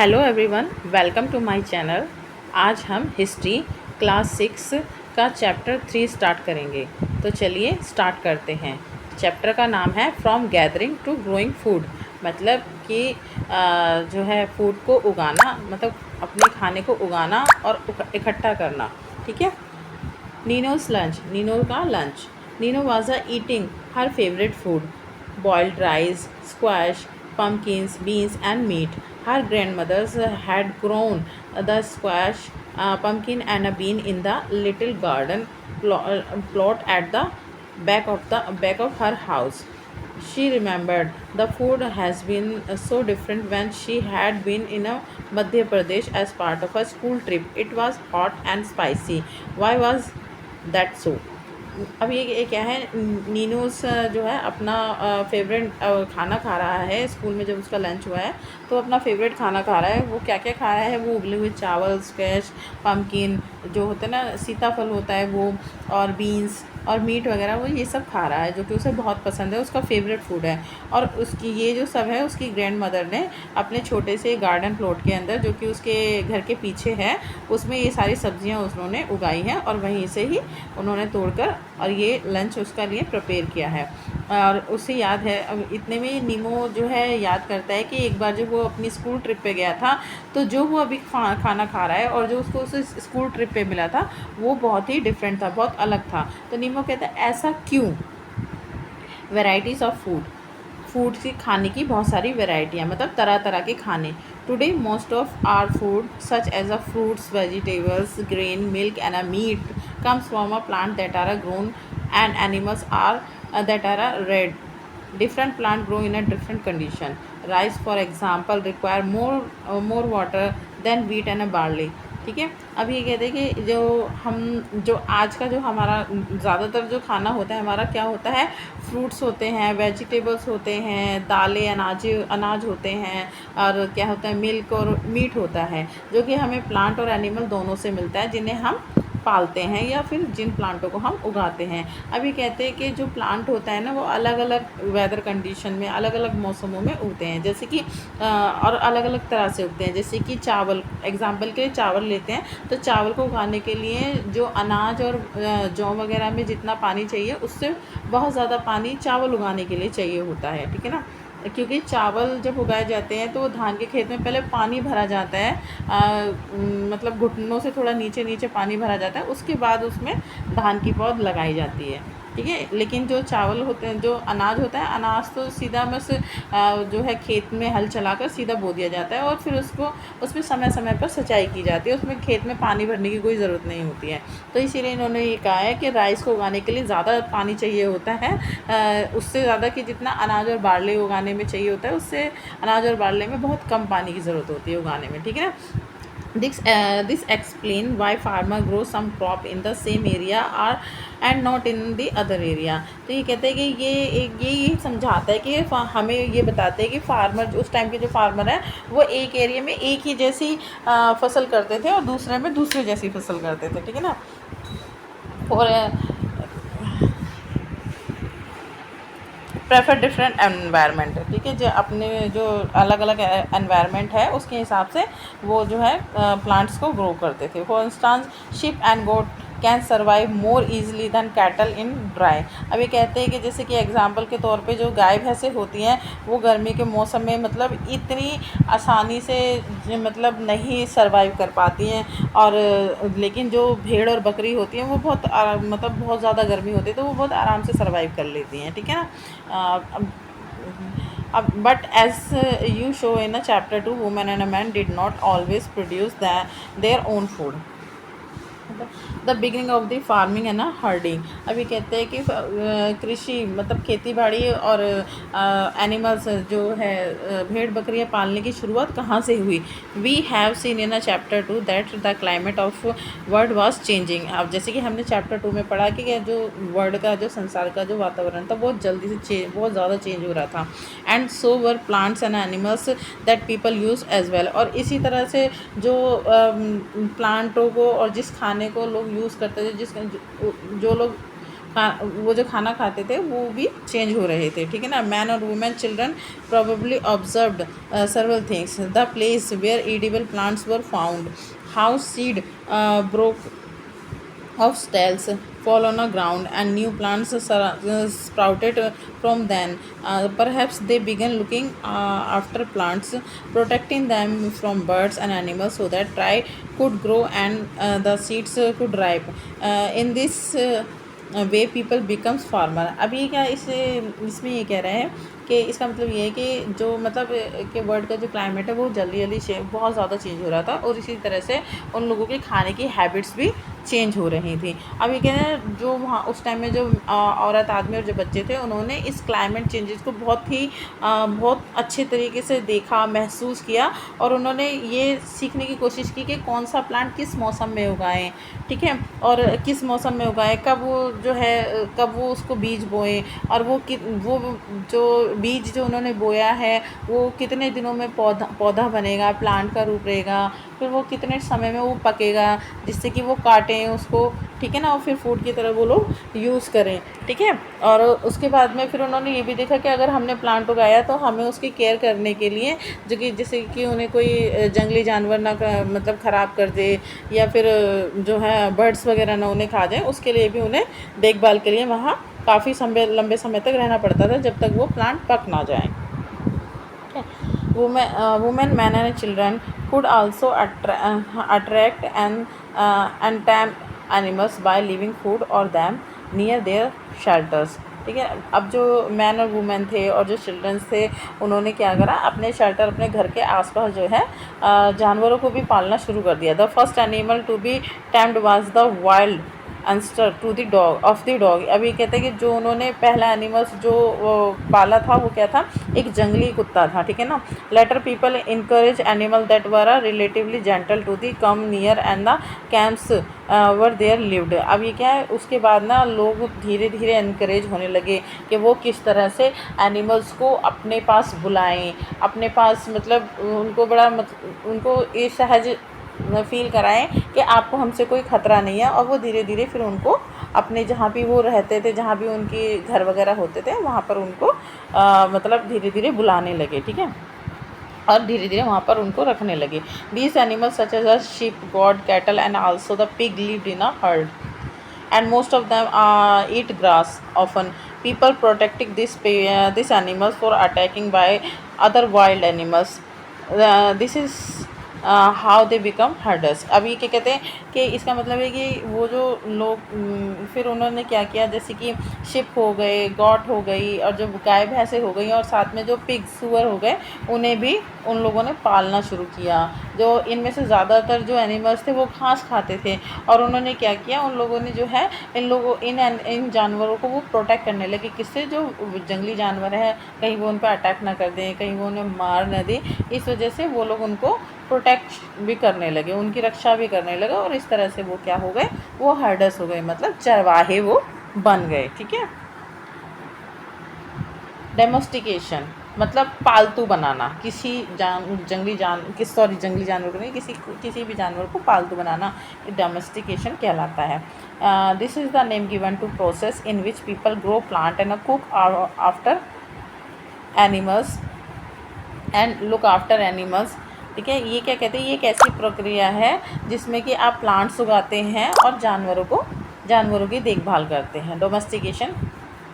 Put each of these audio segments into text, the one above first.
Hello everyone, welcome to my channel. आज हम history class 6 का चैप्टर 3 स्टार्ट करेंगे। तो चलिए स्टार्ट करते हैं। चैप्टर का नाम है from gathering to growing food. मतलब कि जो है फूड को उगाना, मतलब अपने खाने को उगाना और इकट्ठा करना। ठीक है। नीनो's लंच, नीनो का lunch. Nino was eating her favourite food, boiled rice, squash, pumpkins, beans, and meat. Her grandmothers had grown the squash, pumpkin, and a bean in the little garden plot at the back of her house. She remembered the food has been so different when she had been in a Madhya Pradesh as part of a school trip. It was hot and spicy. Why was that so? अब ये क्या है, नीनूस जो है अपना favourite खाना खा रहा है। स्कूल में जब उसका लंच हुआ है तो अपना फेवरेट खाना खा रहा है। वो क्या क्या खा रहा है? वो उबले हुए चावल, स्क्वैश, पम्पकिन जो होते हैं ना, सीताफल होता है वो, और बीन्स और मीट वगैरह, वो ये सब खा रहा है जो कि उसे बहुत पसंद है, उसका फेवरेट फूड है। और उसकी ये जो सब है उसकी ग्रैंड मदर ने अपने छोटे से गार्डन प्लॉट के अंदर, जो कि उसके घर के पीछे है, उसमें ये सारी सब्जियां उन्होंने उगाई हैं और वहीं से ही उन्होंने तोड़कर और ये लंच उसका लिए प्रिपेयर किया है। और उसे याद है, अब इतने में नीमो जो है याद करता है कि एक बार जब वो अपनी स्कूल ट्रिप पे गया था तो जो वो अभी खाना खा रहा है और जो उसको उस स्कूल ट्रिप पे मिला था वो बहुत ही डिफरेंट था, बहुत अलग था। तो नीमो कहता है ऐसा क्यों? वैरायटीज़ ऑफ फूड, फूड की खाने की बहुत सारी वैरायटियाँ, मतलब तरह तरह के खाने। Today most of our food such as a fruits, vegetables, grain, milk and a meat comes from a plant that are grown, and animals are that are red. Different plant grow in a different condition. Rice for example require more water than wheat and barley. ठीक है। अब ये कहते हैं कि जो आज का जो हमारा ज़्यादातर जो खाना होता है हमारा, क्या होता है? फ्रूट्स होते हैं, वेजिटेबल्स होते हैं, दालें, अनाज होते हैं, और क्या होता है? मिल्क और मीट होता है, जो कि हमें प्लांट और एनिमल दोनों से मिलता है, जिन्हें हम पालते हैं या फिर जिन प्लांटों को हम उगाते हैं। अभी कहते हैं कि जो प्लांट होता है ना, वो अलग अलग वेदर कंडीशन में, अलग अलग मौसमों में उगते हैं, जैसे कि और अलग अलग तरह से उगते हैं। जैसे कि चावल, एग्जाम्पल के लिए चावल लेते हैं, तो चावल को उगाने के लिए जो अनाज और जौ वगैरह में जितना पानी चाहिए, उससे बहुत ज़्यादा पानी चावल उगाने के लिए चाहिए होता है। ठीक है ना। क्योंकि चावल जब उगाए जाते हैं तो धान के खेत में पहले पानी भरा जाता है, मतलब घुटनों से थोड़ा नीचे नीचे पानी भरा जाता है, उसके बाद उसमें धान की पौध लगाई जाती है। ठीक है। लेकिन जो चावल होते हैं, जो अनाज होता है, अनाज तो सीधा बस जो है खेत में हल चलाकर सीधा बो दिया जाता है और फिर उसको उसमें समय समय पर सिंचाई की जाती है, उसमें खेत में पानी भरने की कोई ज़रूरत नहीं होती है। तो इसीलिए इन्होंने ये कहा है कि राइस को उगाने के लिए ज़्यादा पानी चाहिए होता है, उससे ज़्यादा कि जितना अनाज और बारले उगाने में चाहिए होता है, उससे अनाज और बारले में बहुत कम पानी की ज़रूरत होती है उगाने में। ठीक है ना। This explain why farmer grow some crop in the same area or and not in the other area. तो ये कहते हैं कि ये समझाता है कि हमें ये बताते हैं कि फार्मर, उस टाइम के जो फार्मर हैं, वो एक एरिया में एक ही जैसी फसल करते थे और दूसरे में दूसरे जैसी फसल करते थे। ठीक है ना। और प्रेफर डिफरेंट एनवायरनमेंट। ठीक है। जो अपने जो अलग अलग एनवायरनमेंट है उसके हिसाब से वो जो है प्लांट्स को ग्रो करते थे। For instance sheep and goat can survive more easily than cattle in dry. अभी कहते हैं कि जैसे कि एग्जांपल के तौर पे जो गाय भैंसें होती हैं वो गर्मी के मौसम में मतलब इतनी आसानी से मतलब नहीं सर्वाइव कर पाती हैं, और लेकिन जो भेड़ और बकरी होती हैं वो बहुत मतलब बहुत ज़्यादा गर्मी होती है तो वो बहुत आराम से सर्वाइव कर लेती हैं। ठीक है ना। अब but as you show in a chapter 2, women and a man did not always produce their own food. The beginning of the farming है ना, हर्डिंग। अभी कहते हैं कि कृषि मतलब खेती बाड़ी और एनिमल्स जो है भेड़ बकरियां पालने की शुरुआत कहाँ से हुई? We have seen in a chapter 2 that the climate of world was changing. अब जैसे कि हमने चैप्टर 2 में पढ़ा कि जो वर्ल्ड का, जो संसार का जो वातावरण था, बहुत जल्दी से बहुत ज़्यादा चेंज हो रहा था। And so were plants and animals that people use as well. और इसी तरह से जो प्लांटों को और जिस खाने को लोग यूज़ करते थे, जो लोग वो जो खाना खाते थे वो भी चेंज हो रहे थे, ठीक है ना। मैन और women children probably observed several things: the place where edible plants were found, how seed broke of stalks fall on the ground and new plants sprouted from then. Perhaps they began looking after plants, protecting them from birds and animals so that try could grow and the seeds could ripe. In this way people becomes farmer. अब ये क्या इसमें ये कह रहे हैं कि इसका मतलब ये है कि जो मतलब कि वर्ल्ड का जो क्लाइमेट है वो जल्दी जल्दी बहुत ज़्यादा चेंज हो रहा था और इसी तरह से उन लोगों के खाने की हैबिट्स भी चेंज हो रही थी। अब ये कह रहे हैं जो वहाँ उस टाइम में जो औरत आदमी और जो बच्चे थे उन्होंने इस क्लाइमेट चेंजेस को बहुत अच्छे तरीके से देखा, महसूस किया और उन्होंने ये सीखने की कोशिश की कि कौन सा प्लांट किस मौसम में उगाएं, ठीक है, और किस मौसम में उगाएं, कब वो जो है कब वो उसको बीज बोएं और वो जो बीज जो उन्होंने बोया है वो कितने दिनों में पौधा बनेगा, प्लांट का रूप रहेगा, फिर वो कितने समय में वो पकेगा जिससे कि वो काटें उसको, ठीक है ना, और फिर फूड की तरह वो लोग यूज़ करें, ठीक है। और उसके बाद में फिर उन्होंने ये भी देखा कि अगर हमने प्लांट उगाया तो हमें उसकी केयर करने के लिए जो कि जैसे कि उन्हें कोई जंगली जानवर ना मतलब ख़राब कर दे या फिर जो है बर्ड्स वगैरह ना उन्हें खा जाए, उसके लिए भी उन्हें देखभाल के लिए वहाँ काफ़ी लंबे समय तक रहना पड़ता था जब तक वो प्लांट पक ना जाए। Women, men and children could also attract and tame animals by leaving food or them near their shelters, ठीक है। अब जो मैन और वुमेन थे और जो चिल्ड्रंस थे उन्होंने क्या करा, अपने शेल्टर अपने घर के आसपास जो है जानवरों को भी पालना शुरू कर दिया। The first animal to be tamed was the wild ancestor to the dog of the dog. अभी कहते हैं कि जो उन्होंने पहला एनिमल्स जो पाला था वो क्या था, एक जंगली कुत्ता था, ठीक है ना। Later people encourage animal that were relatively gentle to the come near and the camps were there lived. अब ये क्या है, उसके बाद ना लोग धीरे धीरे इनकरेज होने लगे कि वो किस तरह से एनिमल्स को अपने पास बुलाएं, अपने पास मतलब उनको उनको ये सहज फील कराएं कि आपको हमसे कोई ख़तरा नहीं है। और वो धीरे धीरे फिर उनको अपने जहाँ भी वो रहते थे, जहाँ भी उनके घर वगैरह होते थे वहाँ पर उनको मतलब धीरे धीरे बुलाने लगे, ठीक है, और धीरे धीरे वहाँ पर उनको रखने लगे। These animals such as a sheep, goat, cattle and also the pig lived in a herd and most of them eat grass. Often people protecting these animals for attacking by other wild animals. This is how they become herders. अब ये क्या कहते हैं कि इसका मतलब है कि वो जो लोग फिर उन्होंने क्या किया, जैसे कि शिप हो गए, गॉट हो गई और जो गाय भैंसें हो गई और साथ में जो पिग सुअर हो गए उन्हें भी उन लोगों ने पालना शुरू किया। जो इनमें से ज़्यादातर जो एनिमल्स थे वो घास खाते थे और उन्होंने क्या किया, उन लोगों ने जो है इन जानवरों को वो प्रोटेक्ट करने लगे। किससे, जो जंगली जानवर है कहीं वो उन पर अटैक ना कर दें, कहीं वो उन्हें मार न दें, इस वजह से वो लोग उनको प्रोटेक्ट भी करने लगे, उनकी रक्षा भी करने लगे और इस तरह से वो क्या हो गए, वो हर्डर्स हो गए, मतलब चरवाहे वो बन गए, ठीक है। डेमोस्टिकेशन मतलब पालतू बनाना, जंगली जानवर को नहीं, किसी भी जानवर को पालतू बनाना डोमेस्टिकेशन कहलाता है। This is the name given to process in which people grow plant and cook after animals and look after animals, ठीक है। ये क्या कहते हैं, ये एक ऐसी प्रक्रिया है जिसमें कि आप प्लांट्स उगाते हैं और जानवरों की देखभाल करते हैं। डोमेस्टिकेशन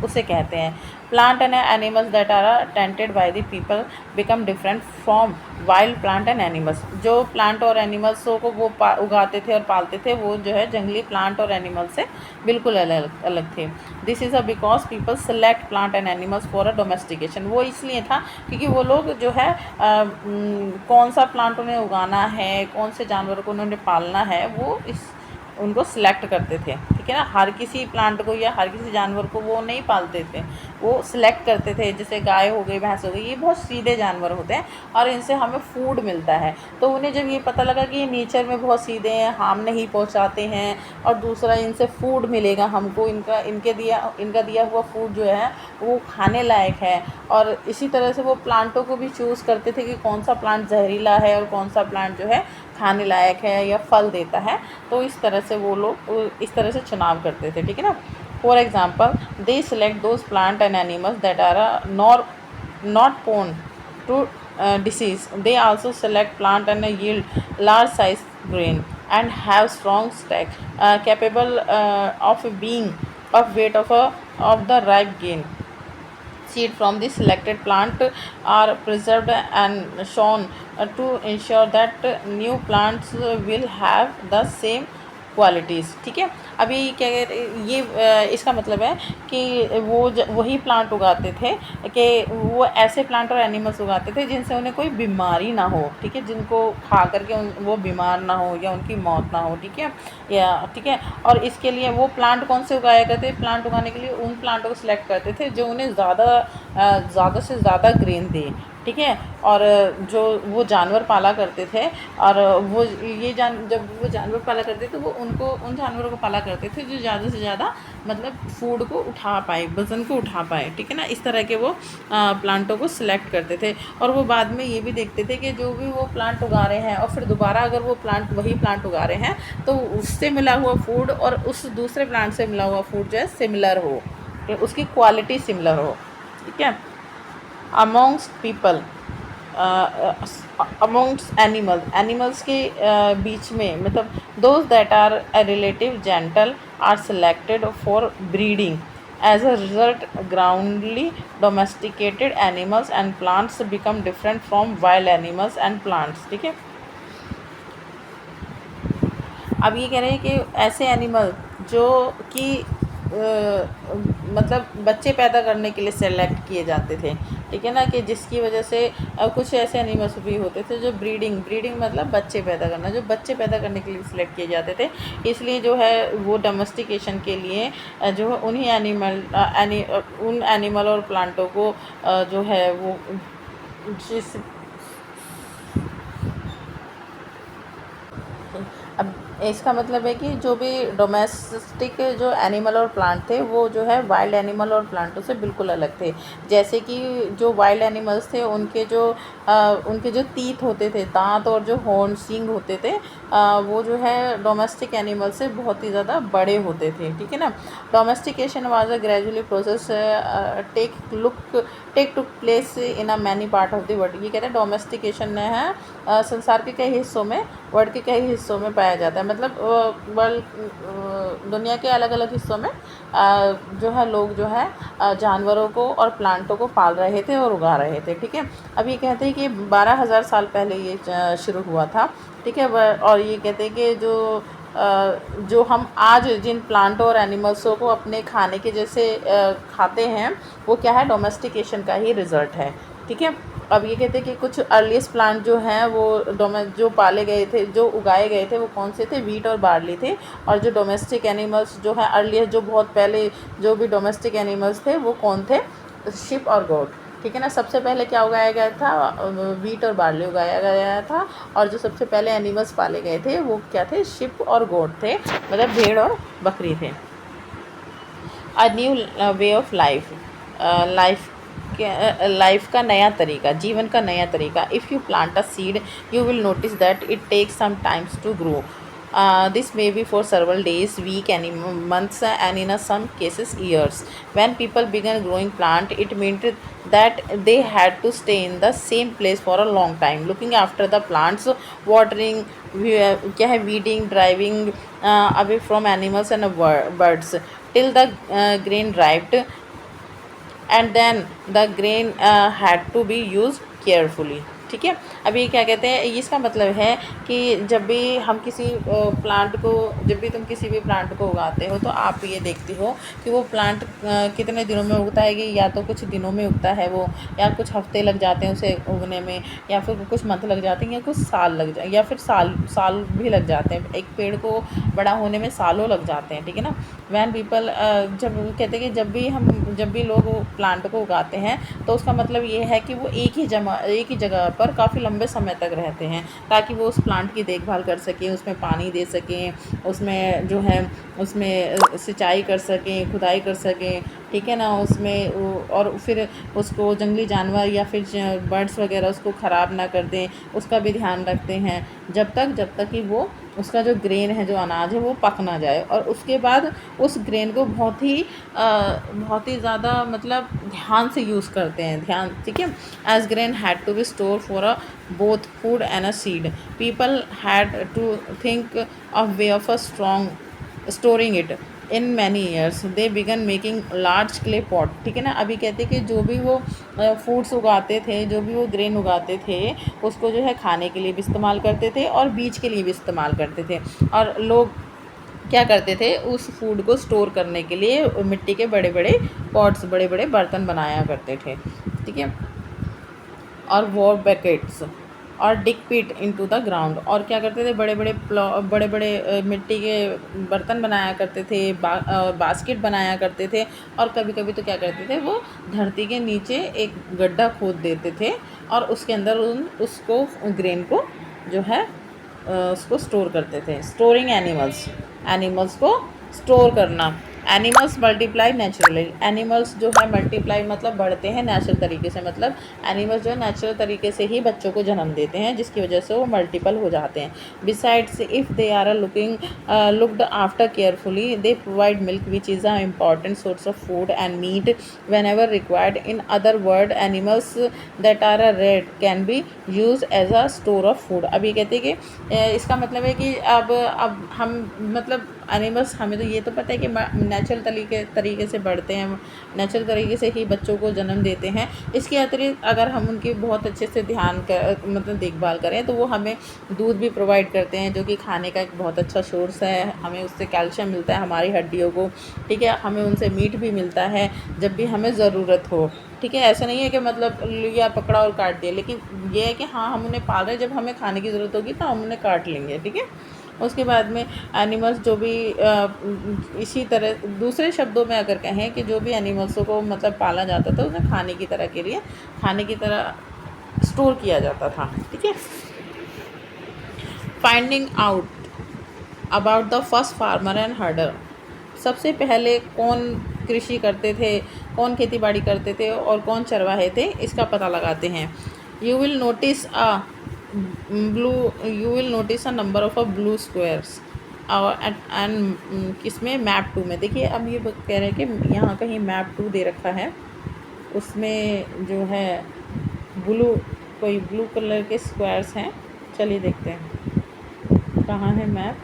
उसे कहते हैं। Plant and animals that are tended by the people become different from wild plant and animals. जो प्लांट और एनिमल्सों को वो उगाते थे और पालते थे वो जो है जंगली प्लांट और एनिमल से बिल्कुल अलग थे। This is because people select plant and animals for a domestication. वो इसलिए था क्योंकि वो लोग जो है कौन सा प्लांट उन्हें उगाना है, कौन से जानवर को उन्होंने पालना है, वो उनको सिलेक्ट करते थे, ठीक है ना। हर किसी प्लांट को या हर किसी जानवर को वो नहीं पालते थे, वो सिलेक्ट करते थे। जैसे गाय हो गई, भैंस हो गई, ये बहुत सीधे जानवर होते हैं और इनसे हमें फूड मिलता है। तो उन्हें जब ये पता लगा कि ये नेचर में बहुत सीधे हैं, हार्म नहीं पहुंचाते हैं और दूसरा इनसे फूड मिलेगा हमको, इनका दिया हुआ फूड जो है वो खाने लायक है, और इसी तरह से वो प्लांटों को भी चूज़ करते थे कि कौन सा प्लांट जहरीला है और कौन सा प्लांट जो है खाने लायक है या फल देता है। तो इस तरह से वो लोग इस तरह से चुनाव करते थे, ठीक है ना। For example, they select those plant and animals that are not prone to disease. They also select plant and yield large size grain and have strong stack capable of being of weight of the ripe grain. Seed from the selected plant are preserved and shown to ensure that new plants will have the same qualities. ठीक है, अभी क्या कहते ये इसका मतलब है कि वही प्लांट उगाते थे कि वो ऐसे प्लांट और एनिमल्स उगाते थे जिनसे उन्हें कोई बीमारी ना हो। ठीक है, जिनको खा करके वो बीमार ना हो या उनकी मौत ना हो। ठीक है, या ठीक है, और इसके लिए वो प्लांट कौन से उगाया करते, प्लांट उगाने के लिए उन प्लांटों को सिलेक्ट करते थे जो उन्हें ज़्यादा से ज़्यादा ग्रेन दें। ठीक है, और जो वो जानवर पाला करते थे, और वो जब वो जानवर पाला करते थे वो उन जानवरों को पाला करते थे जो ज़्यादा से ज़्यादा मतलब फूड को उठा पाए, वज़न को उठा पाए। ठीक है ना, इस तरह के वो प्लांटों को सिलेक्ट करते थे। और वो बाद में ये भी देखते थे कि जो भी वो प्लांट उगा रहे हैं और फिर दोबारा अगर वो वही प्लांट उगा रहे हैं तो उससे मिला हुआ फूड और उस दूसरे प्लांट से मिला हुआ फूड जो है सिमिलर हो, उसकी क्वालिटी सिमिलर हो। ठीक है, अमॉन्ग्स्ट पीपल, अमॉन्ग्स्ट एनिमल्स के बीच में मतलब those that are relative gentle are selected for breeding. As a result gradually domesticated animals and plants become different from wild animals and plants. ठीक है, अब ये कह रहे हैं कि ऐसे एनिमल जो कि मतलब बच्चे पैदा करने के लिए सेलेक्ट किए जाते थे। ठीक है ना, कि जिसकी वजह से कुछ ऐसे एनिमल्स भी होते थे जो ब्रीडिंग मतलब बच्चे पैदा करना, जो बच्चे पैदा करने के लिए सिलेक्ट किए जाते थे। इसलिए जो है वो डोमेस्टिकेशन के लिए जो है उन एनिमल और प्लांटों को जो है वो जिस अब इसका मतलब है कि जो भी डोमेस्टिक जो एनिमल और प्लांट थे वो जो है वाइल्ड एनिमल और प्लांटों से बिल्कुल अलग थे। जैसे कि जो वाइल्ड एनिमल्स थे उनके जो टीथ होते थे, दांत और जो हॉर्न सींग होते थे, वो जो है डोमेस्टिक एनिमल से बहुत ही ज़्यादा बड़े होते थे। ठीक है ना, domestication was a gradually process take to place in a many part of the world. ये कहते हैं डोमेस्टिकेशन है संसार के कई हिस्सों में, वर्ल्ड के कई हिस्सों में पाया जाता है। मतलब वर्ल्ड दुनिया के अलग अलग हिस्सों में जो है लोग जो है जानवरों को और प्लांटों को पाल रहे थे और उगा रहे थे। ठीक है, अब ये कहते हैं कि 12,000 साल पहले ये शुरू हुआ था। ठीक है, और ये कहते हैं कि जो हम आज जिन प्लांटों और एनिमल्सों को अपने खाने के जैसे खाते हैं वो क्या है, डोमेस्टिकेशन का ही रिज़ल्ट है। ठीक है, अब ये कहते हैं कि कुछ अर्लीस्ट प्लांट जो हैं वो जो पाले गए थे, जो उगाए गए थे वो कौन से थे, वीट और बार्ली थे। और जो डोमेस्टिक एनिमल्स जो हैं अर्लीस्ट, जो बहुत पहले जो भी डोमेस्टिक एनिमल्स थे वो कौन थे, शिप और गोट। ठीक है ना, सबसे पहले क्या उगाया गया था, वीट और बार्ली उगाया गया था। और जो सबसे पहले एनिमल्स पाले गए थे वो क्या थे, शिप और गोट थे, मतलब भेड़ और बकरी थे। A new way of life का नया तरीका, जीवन का नया तरीका। If you plant a seed you will notice that it takes some times to grow. This may be for several days, weeks, and months, and in some cases years. When people began growing plant, it meant that they had to stay in the same place for a long time, looking after the plants, watering, क्या है, weeding, driving away from animals and birds till the grain ripened, and then the grain had to be used carefully। ठीक है, अभी क्या कहते हैं, इसका मतलब है कि जब भी तुम किसी भी प्लांट को उगाते हो तो आप ये देखते हो कि वो प्लांट कितने दिनों में उगता है, कि या तो कुछ दिनों में उगता है वो, या कुछ हफ्ते लग जाते हैं उसे उगने में, या फिर कुछ मंथ लग जाते हैं, या कुछ साल लग जाए, या फिर साल भी लग जाते हैं। एक पेड़ को बड़ा होने में सालों लग जाते हैं। ठीक है ना, वैन पीपल जब कहते हैं कि जब भी लोग प्लांट को उगाते हैं तो उसका मतलब ये है कि वो एक ही जगह पर काफ़ी लंबे समय तक रहते हैं, ताकि वो उस प्लांट की देखभाल कर सकें, उसमें पानी दे सकें, उसमें जो है उसमें सिंचाई कर सकें, खुदाई कर सकें। ठीक है ना, उसमें और फिर उसको जंगली जानवर या फिर बर्ड्स वगैरह उसको ख़राब ना कर दें, उसका भी ध्यान रखते हैं जब तक कि वो उसका जो ग्रेन है, जो अनाज है, वो पक ना जाए। और उसके बाद उस ग्रेन को बहुत ही ज़्यादा मतलब ध्यान से यूज़ करते हैं, ध्यान, ठीक है। As grain had to be store for a both food and a seed, people had to think of way of a strong storing it in many years, they began making large clay pot, ठीक है ना। अभी कहते हैं कि जो भी वो फूड्स उगाते थे, जो भी वो ग्रेन उगाते थे, उसको जो है खाने के लिए भी इस्तेमाल करते थे और बीज के लिए भी इस्तेमाल करते थे। और लोग क्या करते थे, उस फूड को स्टोर करने के लिए मिट्टी के बड़े बड़े पॉट्स, बड़े बड़े बर्तन बनाया करते थे, ठीक है। और वॉर बैकेट्स और डिग पिट इनटू द ग्राउंड, और क्या करते थे, बड़े बड़े मिट्टी के बर्तन बनाया करते थे, बास्केट बनाया करते थे। और कभी कभी तो क्या करते थे, वो धरती के नीचे एक गड्ढा खोद देते थे और उसके अंदर उसको ग्रेन को जो है उसको स्टोर करते थे। स्टोरिंग एनिमल्स को स्टोर करना। एनिमल्स मल्टीप्लाई नेचुरली, एनिमल्स जो है मल्टीप्लाई मतलब बढ़ते हैं नेचुरल तरीके से, मतलब एनिमल्स जो है नेचुरल तरीके से ही बच्चों को जन्म देते हैं, जिसकी वजह से वो मल्टीपल हो जाते हैं। Besides if they are looked after carefully, they provide milk which is a important source of food and meat whenever required. In other word, animals that are a reared can be use as a store of food. अब ये कहते हैं कि इसका मतलब है कि अब हम मतलब एनिमल्स, हमें तो ये तो पता है कि नेचुरल तरीके से बढ़ते हैं, नेचुरल तरीके से ही बच्चों को जन्म देते हैं। इसके अतिरिक्त अगर हम उनकी बहुत अच्छे से मतलब देखभाल करें, तो वो हमें दूध भी प्रोवाइड करते हैं, जो कि खाने का एक बहुत अच्छा सोर्स है। हमें उससे कैल्शियम मिलता है हमारी हड्डियों को, ठीक है। हमें उनसे मीट भी मिलता है जब भी हमें ज़रूरत हो, ठीक है। ऐसा नहीं है कि मतलब लिया, पकड़ा और काट दिया, लेकिन ये है कि हाँ, हम उन्हें पाल रहे हैं, जब हमें खाने की ज़रूरत होगी तो हम उन्हें काट लेंगे, ठीक है। उसके बाद में एनिमल्स जो भी इसी तरह, दूसरे शब्दों में अगर कहें कि जो भी एनिमल्सों को मतलब पाला जाता था, उन्हें खाने की तरह स्टोर किया जाता था, ठीक है। Finding out about the first farmer and हर्डर, सबसे पहले कौन कृषि करते थे, कौन खेती बाड़ी करते थे और कौन चरवाहे थे, इसका पता लगाते हैं। You will notice a number of a blue squares और एंड किसमें, मैप 2 में। देखिए अब ये कह रहे हैं कि यहाँ कहीं मैप 2 दे रखा है, उसमें जो है कोई ब्लू कलर के स्क्वायर्स हैं। चलिए देखते हैं कहाँ है मैप।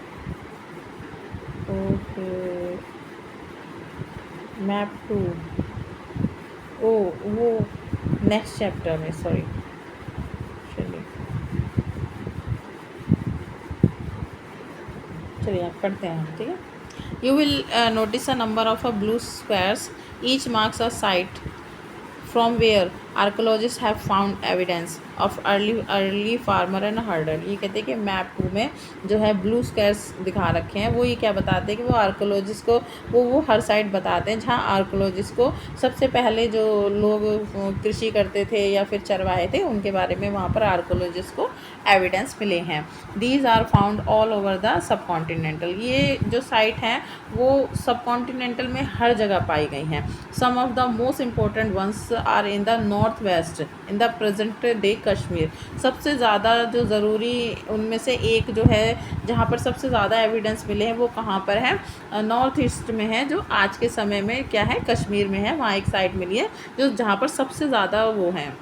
ओके, मैप 2, ओ वो नेक्स्ट चैप्टर में, सॉरी। चलिए आप पढ़ते हैं हम, ठीक है। You will notice a number of a blue squares, each marks a site from where archaeologist have found evidence of early farmer and herder. ये कहते हैं कि मैप 2 में जो है ब्लू स्क्वायर्स दिखा रखे हैं, वो ये क्या बताते हैं कि वो आर्कोलॉजिस्ट को वो हर साइट बताते हैं जहाँ आर्कोलॉजिस्ट को सबसे पहले जो लोग कृषि करते थे या फिर चरवाहे थे, उनके बारे में वहाँ पर आर्कोलॉजिस्ट को एविडेंस मिले हैं। These are found all over the subcontinental, ये जो साइट हैं वो सब कॉन्टिनेंटल में हर जगह पाई गई हैं। Some of the most important ones are in the north west in the present day Kashmir. सबसे ज़्यादा जो ज़रूरी उनमें से एक जो है, जहाँ पर सबसे ज़्यादा एविडेंस मिले हैं, वो कहाँ पर है, नॉर्थ ईस्ट में है, जो आज के समय में क्या है, कश्मीर में है। वहाँ एक साइट मिली है जो जहाँ पर सबसे ज़्यादा वो हैं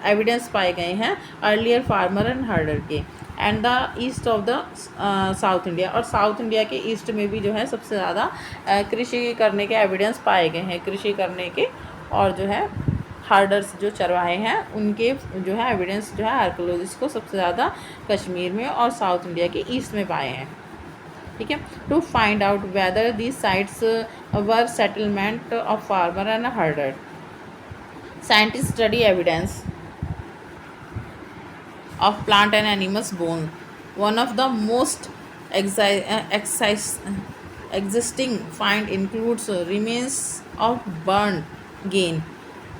एविडेंस पाए गए हैं अर्लियर फार्मर एंड हर्डर के। And the east of the south India, और साउथ इंडिया के ईस्ट में भी जो है सबसे ज़्यादा कृषि करने के एविडेंस पाए गए हैं, कृषि करने के। और जो है हार्डर्स जो चरवाहे हैं, उनके जो है एविडेंस जो है आर्कोलॉजिस्ट को सबसे ज़्यादा कश्मीर में और साउथ इंडिया के ईस्ट में पाए हैं, ठीक है। To find out whether these sites were settlement of farmer and herder, scientist study evidence of plant and animals bone. One of the most existing find includes remains of burnt gain.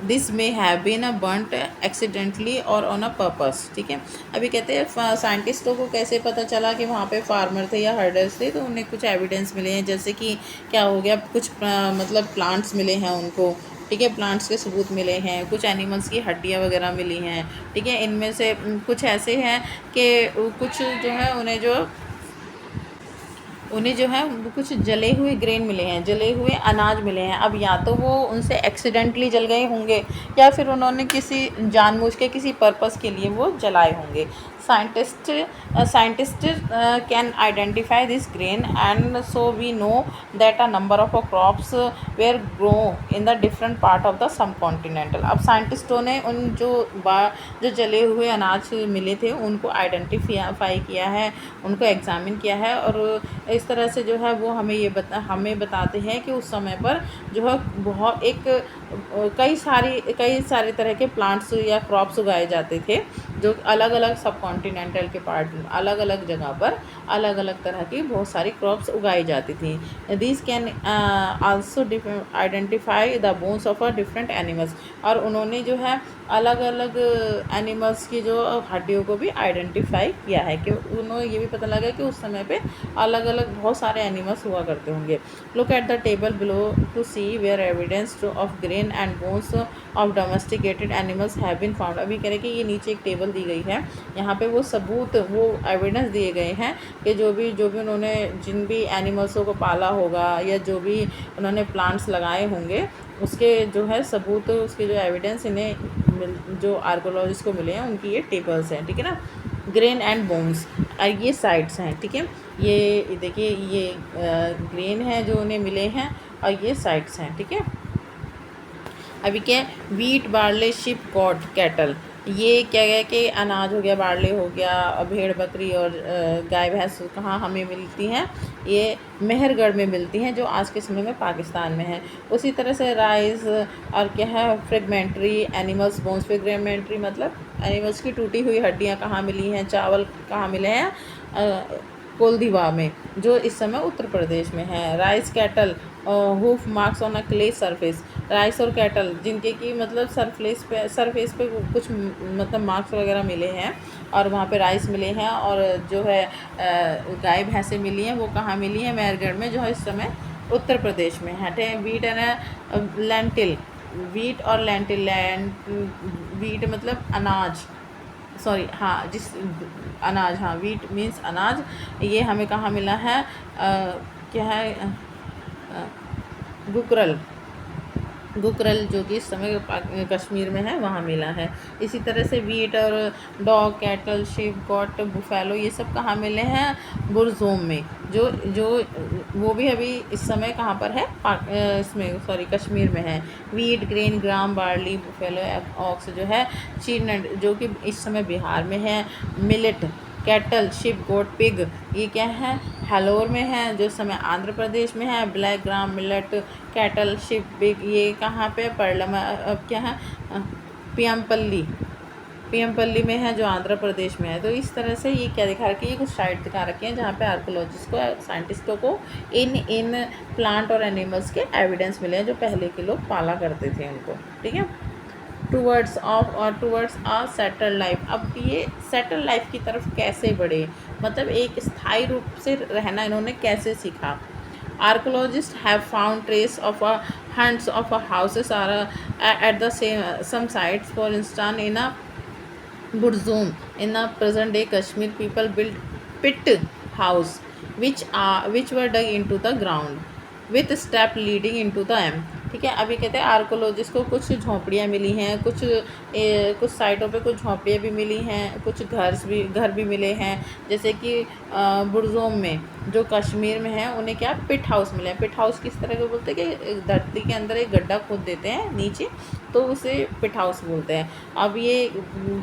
This may have been a burnt accidentally or on a purpose, ठीक है। अभी कहते हैं साइंटिस्टों को कैसे पता चला कि वहाँ पे फार्मर थे या हर्डर्स थे, तो उन्हें कुछ एविडेंस मिले हैं, जैसे कि क्या हो गया, कुछ मतलब प्लांट्स मिले हैं उनको, ठीक है, प्लांट्स के सबूत मिले हैं, कुछ एनिमल्स की हड्डियाँ वगैरह मिली हैं, ठीक है। इनमें से कुछ ऐसे हैं कि कुछ जो है उन्हें जो उन्हें जो है वो कुछ जले हुए ग्रेन मिले हैं, जले हुए अनाज मिले हैं। अब या तो वो उनसे एक्सीडेंटली जल गए होंगे या फिर उन्होंने किसी जानबूझ के किसी पर्पस के लिए वो जलाए होंगे। Scientists can identify this grain, and so we know that a number of crops were grown in the different part of the subcontinental। अब साइंटिस्टों ने उन जो जले हुए अनाज मिले थे उनको आइडेंटिफाई किया है, उनको एग्जामिन किया है, और इस तरह से जो है वो हमें बताते हैं कि उस समय पर जो है बहुत कई सारे तरह के प्लांट्स या क्रॉप्स उगाए जाते थे, जो अलग अलग सब कॉन्टिनेंटल के पार्ट अलग अलग जगह पर अलग अलग तरह की बहुत सारी क्रॉप्स उगाई जाती थी। This can also identify the bones of a different animals. और उन्होंने जो है अलग अलग एनिमल्स की जो हड्डियों को भी आइडेंटिफाई किया है, कि उन्होंने ये भी पता लगा कि उस समय पे अलग अलग बहुत सारे एनिमल्स हुआ करते होंगे। Look at the table below to see where evidence of grain and bones of domesticated animals have been found. अभी कह रहे कि ये नीचे एक टेबल दी गई है, यहाँ पे वो सबूत, वो एविडेंस दिए गए हैं कि जो भी उन्होंने जिन भी एनिमल्सों को पाला होगा या जो भी उन्होंने प्लांट्स लगाए होंगे उसके जो है सबूत, उसके जो एविडेंस इन्हें जो आर्कोलॉजिस्ट को मिले हैं उनकी ये टेबल्स हैं, ठीक है ना। ग्रेन एंड बोन्स ये साइट्स हैं, ठीक है। ये देखिए ये ग्रेन है जो उन्हें मिले हैं और ये साइट्स हैं, ठीक है। अभी क्या, wheat, barley, ship, got, cattle, ये क्या है कि अनाज हो गया, बार्ले हो गया, भेड़ बकरी और गाय भैंस कहाँ हमें मिलती हैं, ये मेहरगढ़ में मिलती हैं जो आज के समय में पाकिस्तान में है। उसी तरह से राइस और क्या है, फ्रेगमेंट्री एनिमल्स बोन्स, फ्रेगमेंट्री मतलब एनिमल्स की टूटी हुई हड्डियाँ कहाँ मिली हैं, चावल कहाँ मिले हैं, कोलदीवा में जो इस समय उत्तर प्रदेश में है। Rice, cattle, hoof marks on a clay surface, rice और कैटल जिनके कि मतलब सरफेस पे कुछ मतलब मार्क्स वगैरह मिले हैं और वहाँ पे राइस मिले हैं, और जो है गाय भैंसें मिली हैं वो कहाँ मिली हैं, मेहरगढ़ में जो है इस समय उत्तर प्रदेश में है। वीट एंड लेंटिल, वीट और लेंटिल, वीट मतलब अनाज, सॉरी हाँ जिस अनाज, हाँ वीट मीन्स अनाज, ये हमें कहाँ मिला है, क्या है, गुकरल जो कि इस समय कश्मीर में है वहाँ मिला है। इसी तरह से वीट और dog, cattle, ship, got, buffalo ये सब कहाँ मिले हैं, बुरज़ोम में, जो वो भी अभी इस समय कहाँ पर है, इसमें सॉरी कश्मीर में है। वीट, ग्रेन, ग्राम, बार्ली, बुफेलो, ऑक्स जो है चीनट जो कि इस समय बिहार में है। मिलेट, कैटल, शिप, गोट, पिग ये क्या है, हालोर में है जो इस समय आंध्र प्रदेश में है। Black gram, millet, cattle, ship, pig ये कहाँ पे, क्या है, पीएमपल्ली में है जो आंध्र प्रदेश में है। तो इस तरह से ये क्या दिखा रखी है, ये कुछ साइट दिखा रखी हैं जहाँ पे आर्कोलॉजिस्ट को, साइंटिस्टों को इन प्लांट और एनिमल्स के एविडेंस मिले हैं जो पहले के लोग पाला करते थे उनको, ठीक है। टूवर्ड्स आ सेटल लाइफ, अब ये सेटल लाइफ की तरफ कैसे बढ़े, मतलब एक स्थायी रूप से रहना इन्होंने कैसे सीखा। Archaeologists have found trace of a hunts of a houses are at the some sites. For instance, in a Burzum, in a present day Kashmir, people built pit house which were dug into the ground with step leading into the M। ठीक है। अभी कहते हैं archaeologist को कुछ झोंपड़ियाँ मिली हैं, कुछ साइटों पे कुछ झोंपड़ियाँ भी मिली हैं, कुछ घर भी मिले हैं, जैसे कि बुरज़ोम में जो कश्मीर में है उन्हें क्या पिट हाउस मिले हैं। पिट हाउस किस तरह के बोलते हैं कि धरती के अंदर एक गड्ढा खोद देते हैं नीचे, तो उसे पिट हाउस बोलते हैं। अब ये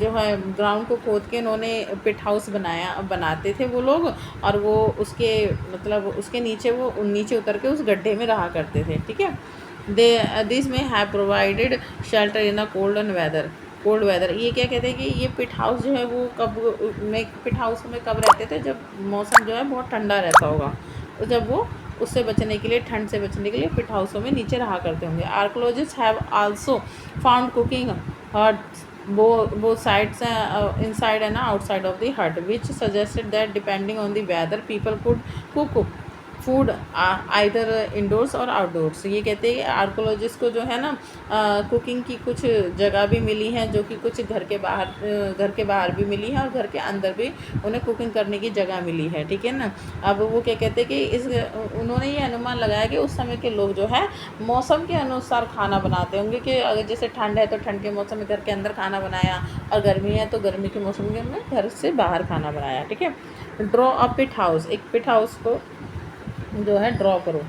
जो है ग्राउंड को खोद के इन्होंने पिट हाउस बनाते थे वो लोग, और वो उसके मतलब उसके नीचे वो नीचे उतर के उस गड्ढे में रहा करते थे, ठीक है। This may have provided shelter in a cold weather. ये क्या कहते हैं कि ये पिट हाउस जो है वो पिट हाउस में कब रहते थे, जब मौसम जो है बहुत ठंडा रहता होगा, तो जब वो उससे बचने के लिए, ठंड से बचने के लिए पिट हाउसों में नीचे रहा करते होंगे। Archaeologist have also found cooking huts both sides inside and outside of the hut, which suggested that depending on the weather people could cook food either indoors or outdoors. ये कहते हैं कि आर्कोलॉजिस्ट को जो है ना कुकिंग की कुछ जगह भी मिली है, जो कि कुछ घर के बाहर भी मिली है और घर के अंदर भी उन्हें कुकिंग करने की जगह मिली है, ठीक है ना। अब वो क्या कहते हैं कि उन्होंने ये अनुमान लगाया कि उस समय के लोग जो है मौसम के अनुसार खाना बनाते होंगे, कि अगर जैसे ठंड है तो ठंड के मौसम में घर के अंदर खाना बनाया, और गर्मी है तो गर्मी के मौसम में घर से बाहर खाना बनाया, ठीक है। ड्रॉ अ पिट हाउस, एक पिट हाउस को जो है ड्रॉ करो।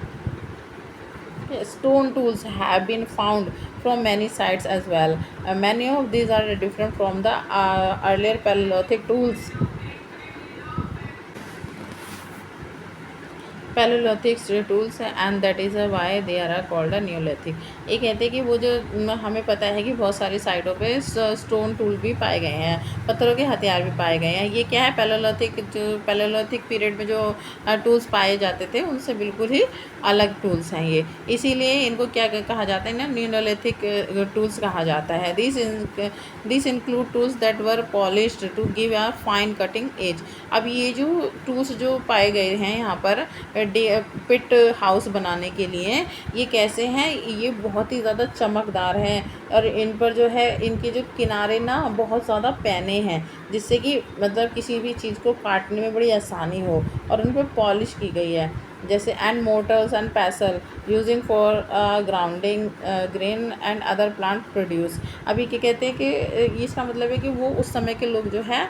Stone tools have been found from many sites as well. Many of these are different from the earlier Paleolithic tools. Paleolithic tools हैं and that is why they are called a Neolithic. ये कहते हैं कि वो जो हमें पता है कि बहुत सारी साइटों पे स्टोन टूल भी पाए गए हैं, पत्थरों के हथियार भी पाए गए हैं। ये क्या है, पैलेयोलिथिक पीरियड में जो टूल्स पाए जाते थे उनसे बिल्कुल ही अलग टूल्स हैं ये, इसीलिए इनको क्या कहा जाता है ना, न्यूलिथिक टूल्स कहा जाता है। This include tools that were polished to give a fine cutting edge. अब ये जो टूल्स जो पाए गए हैं यहाँ पर पिट हाउस बनाने के लिए, ये कैसे हैं, ये बहुत ही ज़्यादा चमकदार हैं और इन पर जो है इनके जो किनारे ना बहुत ज़्यादा पैने हैं, जिससे कि मतलब किसी भी चीज़ को काटने में बड़ी आसानी हो, और उन पर पॉलिश की गई है। जैसे एंड मोटर्स एंड पैसल using for grounding grain and other plant produce. अभी क्या कहते हैं कि इसका मतलब है कि वो उस समय के लोग जो है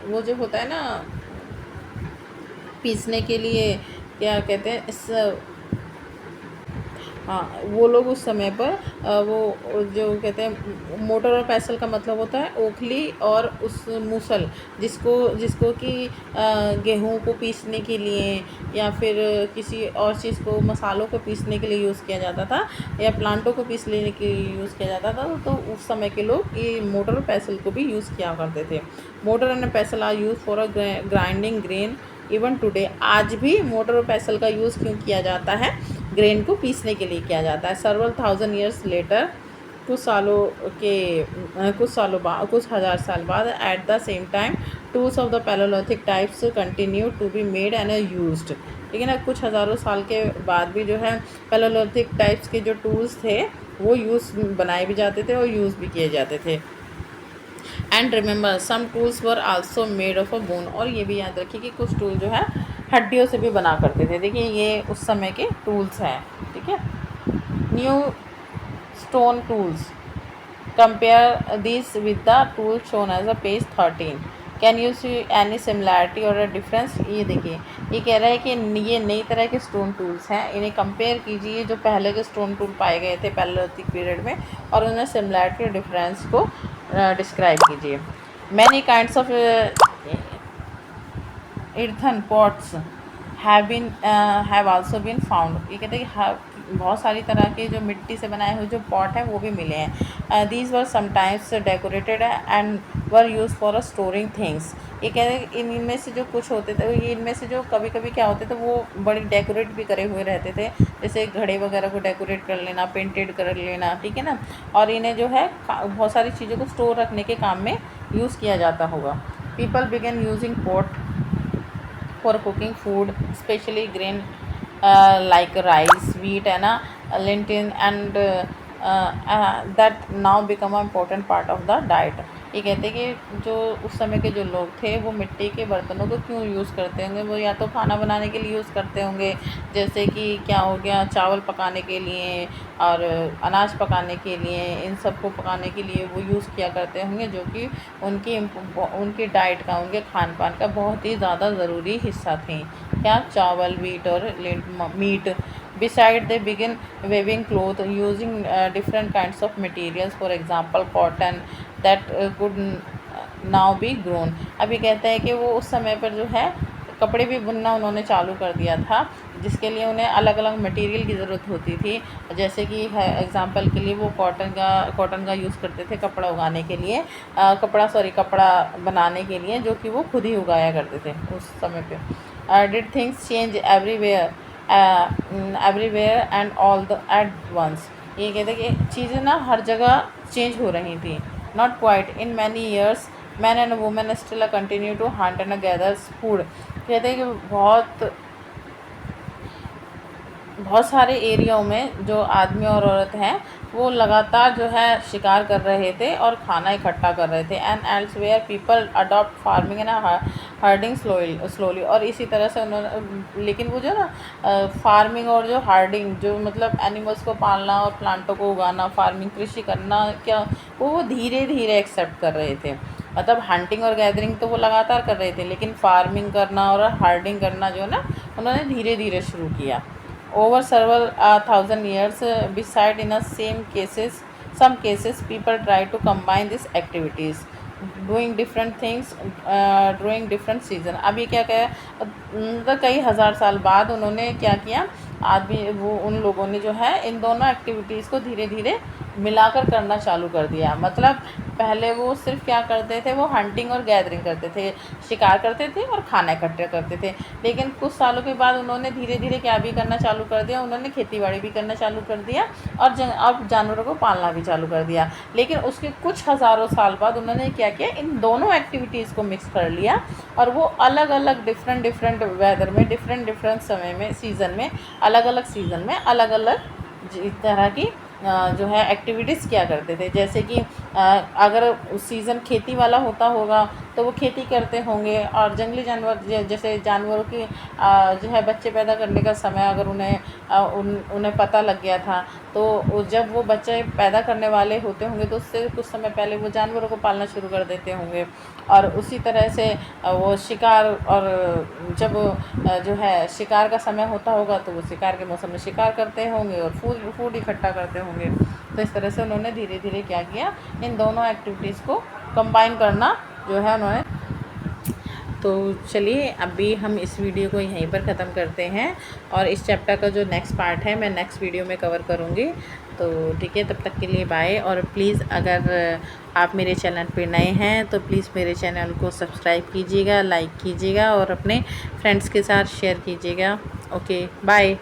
वो जो होता है ना पीसने के लिए, क्या कहते हैं इस, हाँ, वो लोग उस समय पर वो जो कहते हैं मोटर और पैसल का मतलब होता है ओखली और उस मूसल, जिसको जिसको कि गेहूं को पीसने के लिए या फिर किसी और चीज़ को, मसालों को पीसने के लिए यूज़ किया जाता था, या प्लांटों को पीस लेने के लिए यूज़ किया जाता था। तो उस समय के लोग ये मोटर और पैसल को भी यूज़ किया करते थे। Mortar and pestle are use for a grinding grain even today. आज भी मोटर और पैसल का यूज़ क्यों किया जाता है, ग्रेन को पीसने के लिए किया जाता है। सर्वल थाउजेंड ईयर्स लेटर, कुछ हज़ार साल बाद, at the same time tools of the Paleolithic types continue to be made and used. ठीक है ना, कुछ हज़ारों साल के बाद भी जो है पैलेयोलिथिक टाइप्स के जो टूल्स थे वो बनाए भी जाते थे और यूज़ भी किए जाते थे। And remember some tools were also made of a bone. और ये भी याद रखिए कि कुछ टूल जो है हड्डियों से भी बना करते थे। देखिए ये उस समय के टूल्स हैं, ठीक है। New stone tools, compare this with the tool shown as a page 13। Can you see any similarity or a difference. ये देखिए, ये कह रहा है कि ये नई तरह के स्टोन टूल्स हैं, इन्हें कंपेयर कीजिए जो पहले के स्टोन टूल पाए गए थे पैलेयोलिथिक पीरियड में, और उन्हें सिमिलैरिटी और डिफरेंस को डिस्क्राइब कीजिए। Many kinds of earthen pots have also been found। ये कहते हैं कि बहुत सारी तरह के जो मिट्टी से बनाए हुए जो पॉट हैं वो भी मिले हैं। These were sometimes decorated and were use for a storing things. ये कहते हैं कि इनमें से जो कुछ होते थे, ये इनमें से जो कभी कभी क्या होते थे वो बड़ी डेकोरेट भी करे हुए रहते थे, जैसे घड़े वगैरह को डेकोरेट कर लेना, पेंटेड कर लेना, ठीक है ना। और इन्हें जो है बहुत सारी चीज़ों को स्टोर रखने के काम में यूज़ किया जाता होगा। People began using pot for cooking food, especially grain like rice, wheat and lentil, and that now become an important part of the diet। ये कहते हैं कि जो उस समय के जो लोग थे वो मिट्टी के बर्तनों को क्यों यूज़ करते होंगे, वो या तो खाना बनाने के लिए यूज़ करते होंगे, जैसे कि क्या हो गया, चावल पकाने के लिए और अनाज पकाने के लिए, इन सब को पकाने के लिए वो यूज़ किया करते होंगे, जो कि उनकी डाइट का, उनके खान पान का बहुत ही ज़्यादा ज़रूरी हिस्सा थे। क्या, चावल, वीट और meet. Beside they begin weaving cloth using different kinds of materials, for example cotton that could now be grown। अभी कहते हैं कि वो उस समय पर जो है कपड़े भी बुनना उन्होंने चालू कर दिया था, जिसके लिए उन्हें अलग अलग मटेरियल की ज़रूरत होती थी। जैसे कि एग्जांपल के लिए वो कॉटन का यूज़ करते थे कपड़ा उगाने के लिए, कपड़ा बनाने के लिए, जो कि वो खुद ही उगाया करते थे उस समय पे। Did things change everywhere and all the at once. ये कहते हैं कि चीज़ें ना हर जगह चेंज हो रही थी। Not quite in many years man and women still continue to hunt and gather food. कहते हैं कि बहुत बहुत सारे एरियाओं में जो आदमी और औरत हैं वो लगातार जो है शिकार कर रहे थे और खाना इकट्ठा कर रहे थे। And elsewhere people adopt farming and herding slowly. और इसी तरह से उन्होंने, लेकिन वो जो ना फार्मिंग और जो हार्डिंग, जो मतलब एनिमल्स को पालना और प्लांटों को उगाना, फार्मिंग कृषि करना, क्या वो धीरे धीरे एक्सेप्ट कर रहे थे। मतलब हंटिंग और गैदरिंग तो वो लगातार कर रहे थे, लेकिन फार्मिंग करना और हार्डिंग करना जो है ना उन्होंने धीरे धीरे शुरू किया। Over several thousand years, beside in a same cases, some cases people try to combine these activities, doing different things during different season। अब ये क्या क्या मतलब कई हज़ार साल बाद उन्होंने क्या किया, आदमी वो उन लोगों ने जो है इन दोनों एक्टिविटीज़ को धीरे धीरे मिलाकर करना चालू कर दिया। मतलब पहले वो सिर्फ क्या करते थे, वो हंटिंग और गैदरिंग करते थे, शिकार करते थे और खाना इकट्ठा करते थे। लेकिन कुछ सालों के बाद उन्होंने धीरे धीरे क्या भी करना चालू कर दिया, उन्होंने खेती बाड़ी भी करना चालू कर दिया और अब जानवरों को पालना भी चालू कर दिया। लेकिन उसके कुछ हज़ारों साल बाद उन्होंने क्या किया, इन दोनों एक्टिविटीज़ को मिक्स कर लिया और वो अलग अलग डिफरेंट डिफरेंट वेदर में, डिफरेंट डिफरेंट समय में, सीज़न में, अलग अलग सीज़न में अलग अलग तरह की जो है एक्टिविटीज़ किया करते थे। जैसे कि अगर सीज़न खेती वाला होता होगा तो वो खेती करते होंगे, और जंगली जानवर जैसे जानवरों की जो है बच्चे पैदा करने का समय अगर उन्हें पता लग गया था, तो जब वो बच्चे पैदा करने वाले होते होंगे तो उससे कुछ समय पहले वो जानवरों को पालना शुरू कर देते होंगे। और उसी तरह से वो शिकार, और जब जो है शिकार का समय होता होगा तो वो शिकार के मौसम में शिकार करते होंगे और फूड इकट्ठा करते होंगे। तो इस तरह से उन्होंने धीरे धीरे क्या किया, इन दोनों एक्टिविटीज़ को कंबाइन करना जो है उन्होंने। तो चलिए अभी हम इस वीडियो को यहीं पर ख़त्म करते हैं, और इस चैप्टर का जो नेक्स्ट पार्ट है मैं नेक्स्ट वीडियो में कवर करूँगी। तो ठीक है, तब तक के लिए बाय। और प्लीज़ अगर आप मेरे चैनल पे नए हैं तो प्लीज़ मेरे चैनल को सब्सक्राइब कीजिएगा, लाइक कीजिएगा और अपने फ्रेंड्स के साथ शेयर कीजिएगा। Okay bye.